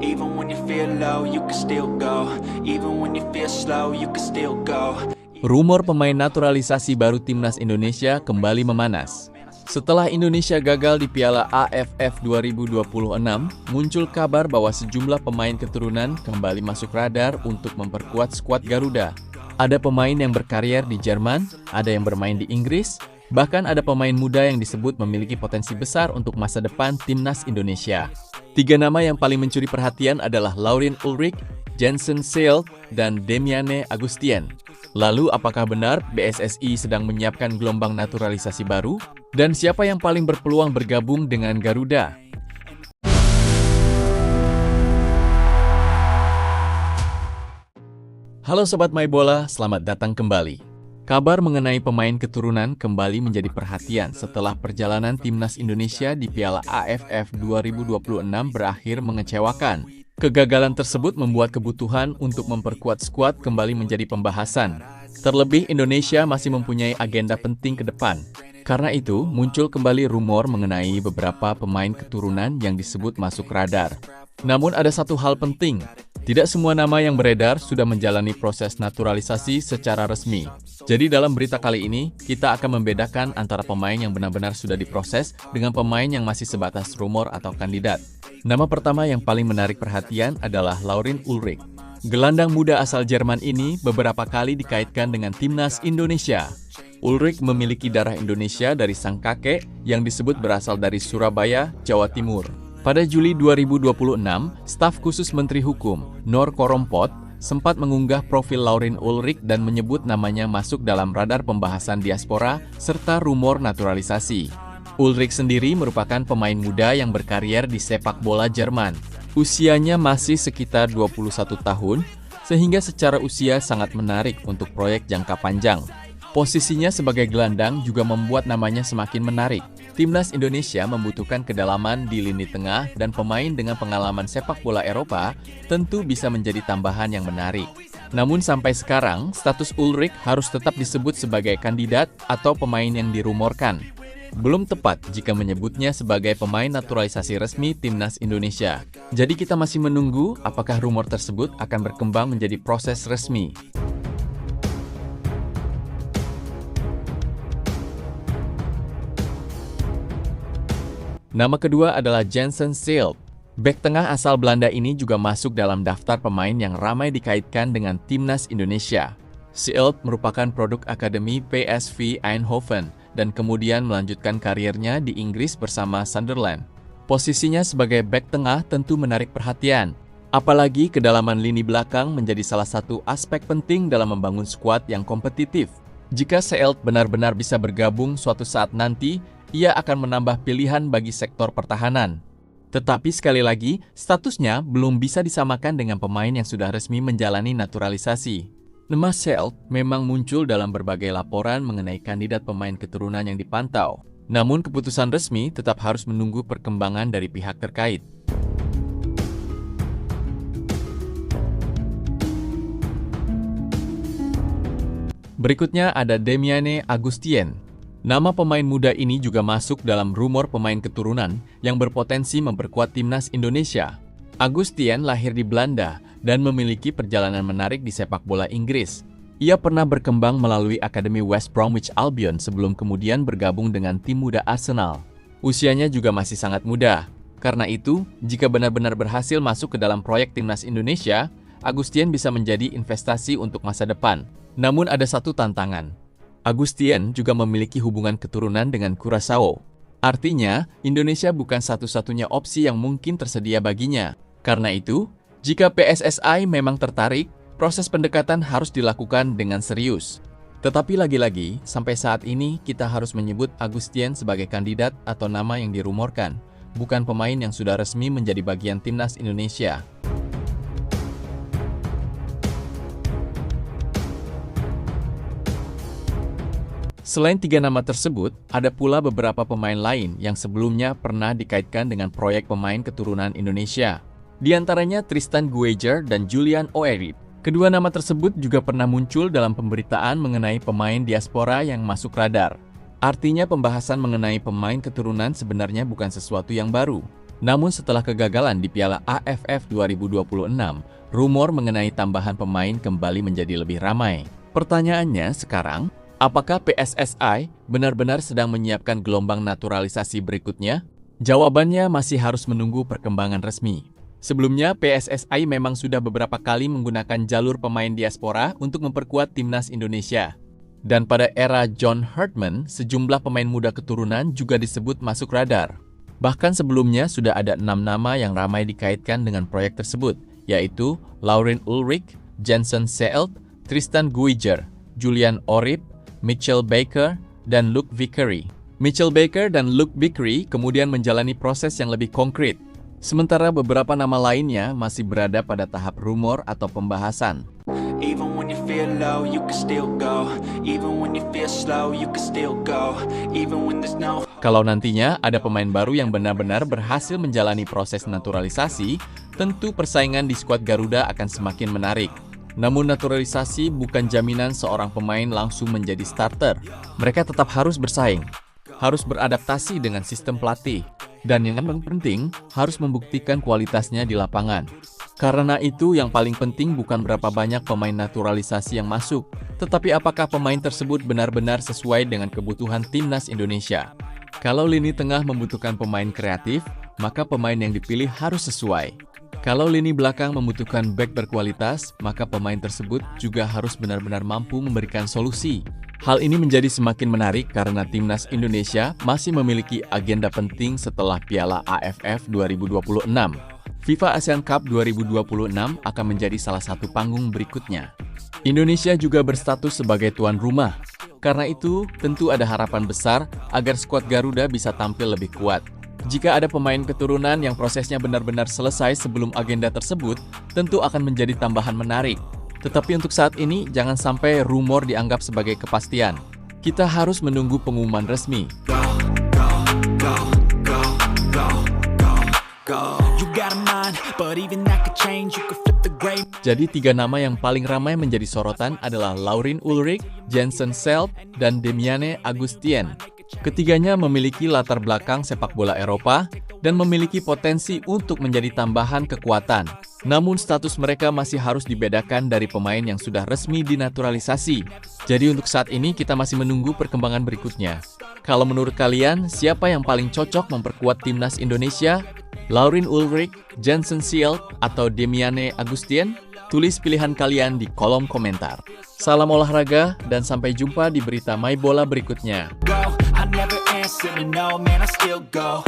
Even when you feel low, you can still go. Even when you feel slow, you can still go. Rumor pemain naturalisasi baru timnas Indonesia kembali memanas. Setelah Indonesia gagal di Piala AFF 2026, muncul kabar bahwa sejumlah pemain keturunan kembali masuk radar untuk memperkuat skuad Garuda. Ada pemain yang berkarier di Jerman, ada yang bermain di Inggris, bahkan ada pemain muda yang disebut memiliki potensi besar untuk masa depan timnas Indonesia. 3 nama yang paling mencuri perhatian adalah Laurien Ulrich, Jensen Seelt, dan Demiane Agustien. Lalu apakah benar BSSI sedang menyiapkan gelombang naturalisasi baru? Dan siapa yang paling berpeluang bergabung dengan Garuda? Halo Sobat MyBola, selamat datang kembali. Kabar mengenai pemain keturunan kembali menjadi perhatian setelah perjalanan timnas Indonesia di Piala AFF 2026 berakhir mengecewakan. Kegagalan tersebut membuat kebutuhan untuk memperkuat skuad kembali menjadi pembahasan. Terlebih Indonesia masih mempunyai agenda penting ke depan. Karena itu, muncul kembali rumor mengenai beberapa pemain keturunan yang disebut masuk radar. Namun ada satu hal penting, tidak semua nama yang beredar sudah menjalani proses naturalisasi secara resmi. Jadi dalam berita kali ini, kita akan membedakan antara pemain yang benar-benar sudah diproses dengan pemain yang masih sebatas rumor atau kandidat. Nama pertama yang paling menarik perhatian adalah Laurien Ulrich. Gelandang muda asal Jerman ini beberapa kali dikaitkan dengan timnas Indonesia. Ulrich memiliki darah Indonesia dari sang kakek yang disebut berasal dari Surabaya, Jawa Timur. Pada Juli 2026, staf khusus Menteri Hukum, Nor Korompot, sempat mengunggah profil Laurien Ulrich dan menyebut namanya masuk dalam radar pembahasan diaspora serta rumor naturalisasi. Ulrich sendiri merupakan pemain muda yang berkarier di sepak bola Jerman. Usianya masih sekitar 21 tahun, sehingga secara usia sangat menarik untuk proyek jangka panjang. Posisinya sebagai gelandang juga membuat namanya semakin menarik. Timnas Indonesia membutuhkan kedalaman di lini tengah dan pemain dengan pengalaman sepak bola Eropa tentu bisa menjadi tambahan yang menarik. Namun sampai sekarang, status Ulrich harus tetap disebut sebagai kandidat atau pemain yang dirumorkan. Belum tepat jika menyebutnya sebagai pemain naturalisasi resmi Timnas Indonesia. Jadi kita masih menunggu apakah rumor tersebut akan berkembang menjadi proses resmi. Nama kedua adalah Jensen Seelt. Bek tengah asal Belanda ini juga masuk dalam daftar pemain yang ramai dikaitkan dengan Timnas Indonesia. Seelt merupakan produk akademi PSV Eindhoven dan kemudian melanjutkan kariernya di Inggris bersama Sunderland. Posisinya sebagai bek tengah tentu menarik perhatian. Apalagi kedalaman lini belakang menjadi salah satu aspek penting dalam membangun skuad yang kompetitif. Jika Seelt benar-benar bisa bergabung suatu saat nanti, ia akan menambah pilihan bagi sektor pertahanan. Tetapi sekali lagi, statusnya belum bisa disamakan dengan pemain yang sudah resmi menjalani naturalisasi. Nama Seelt memang muncul dalam berbagai laporan mengenai kandidat pemain keturunan yang dipantau. Namun keputusan resmi tetap harus menunggu perkembangan dari pihak terkait. Berikutnya ada Demiane Agustien. Nama pemain muda ini juga masuk dalam rumor pemain keturunan yang berpotensi memperkuat timnas Indonesia. Agustien lahir di Belanda dan memiliki perjalanan menarik di sepak bola Inggris. Ia pernah berkembang melalui Akademi West Bromwich Albion sebelum kemudian bergabung dengan tim muda Arsenal. Usianya juga masih sangat muda. Karena itu, jika benar-benar berhasil masuk ke dalam proyek timnas Indonesia, Agustien bisa menjadi investasi untuk masa depan. Namun ada satu tantangan. Agustien juga memiliki hubungan keturunan dengan Curaçao. Artinya, Indonesia bukan satu-satunya opsi yang mungkin tersedia baginya. Karena itu, jika PSSI memang tertarik, proses pendekatan harus dilakukan dengan serius. Tetapi lagi-lagi, sampai saat ini kita harus menyebut Agustien sebagai kandidat atau nama yang dirumorkan, bukan pemain yang sudah resmi menjadi bagian timnas Indonesia. Selain 3 nama tersebut, ada pula beberapa pemain lain yang sebelumnya pernah dikaitkan dengan proyek pemain keturunan Indonesia. Di antaranya Tristan Guejer dan Julian Oerit. Kedua nama tersebut juga pernah muncul dalam pemberitaan mengenai pemain diaspora yang masuk radar. Artinya pembahasan mengenai pemain keturunan sebenarnya bukan sesuatu yang baru. Namun setelah kegagalan di Piala AFF 2026, rumor mengenai tambahan pemain kembali menjadi lebih ramai. Pertanyaannya sekarang, apakah PSSI benar-benar sedang menyiapkan gelombang naturalisasi berikutnya? Jawabannya masih harus menunggu perkembangan resmi. Sebelumnya, PSSI memang sudah beberapa kali menggunakan jalur pemain diaspora untuk memperkuat timnas Indonesia. Dan pada era John Hartman, sejumlah pemain muda keturunan juga disebut masuk radar. Bahkan sebelumnya sudah ada 6 nama yang ramai dikaitkan dengan proyek tersebut, yaitu Lauren Ulrich, Jensen Seelt, Tristan Guijer, Julian Orip, Mitchell Baker, dan Luke Vickery. Mitchell Baker dan Luke Vickery kemudian menjalani proses yang lebih konkret. Sementara beberapa nama lainnya masih berada pada tahap rumor atau pembahasan. Even when you feel low, you can still go. Even when you feel slow, you can still go. Even when there's no... Kalau nantinya ada pemain baru yang benar-benar berhasil menjalani proses naturalisasi, tentu persaingan di skuad Garuda akan semakin menarik. Namun naturalisasi bukan jaminan seorang pemain langsung menjadi starter. Mereka tetap harus bersaing, harus beradaptasi dengan sistem pelatih, dan yang paling penting, harus membuktikan kualitasnya di lapangan. Karena itu yang paling penting bukan berapa banyak pemain naturalisasi yang masuk, tetapi apakah pemain tersebut benar-benar sesuai dengan kebutuhan timnas Indonesia. Kalau lini tengah membutuhkan pemain kreatif, maka pemain yang dipilih harus sesuai. Kalau lini belakang membutuhkan bek berkualitas, maka pemain tersebut juga harus benar-benar mampu memberikan solusi. Hal ini menjadi semakin menarik karena timnas Indonesia masih memiliki agenda penting setelah Piala AFF 2026. FIFA ASEAN Cup 2026 akan menjadi salah satu panggung berikutnya. Indonesia juga berstatus sebagai tuan rumah. Karena itu, tentu ada harapan besar agar skuad Garuda bisa tampil lebih kuat. Jika ada pemain keturunan yang prosesnya benar-benar selesai sebelum agenda tersebut, tentu akan menjadi tambahan menarik. Tetapi untuk saat ini, jangan sampai rumor dianggap sebagai kepastian. Kita harus menunggu pengumuman resmi. Jadi 3 nama yang paling ramai menjadi sorotan adalah Lauren Ulrich, Jensen Seelt, dan Demiane Augustien. Ketiganya memiliki latar belakang sepak bola Eropa dan memiliki potensi untuk menjadi tambahan kekuatan. Namun status mereka masih harus dibedakan dari pemain yang sudah resmi dinaturalisasi. Jadi untuk saat ini kita masih menunggu perkembangan berikutnya. Kalau menurut kalian, siapa yang paling cocok memperkuat timnas Indonesia? Lauren Ulrich, Jensen Seelt, atau Demiane Augustien? Tulis pilihan kalian di kolom komentar. Salam olahraga dan sampai jumpa di berita My Bola berikutnya. I never answer to no, man, I still go.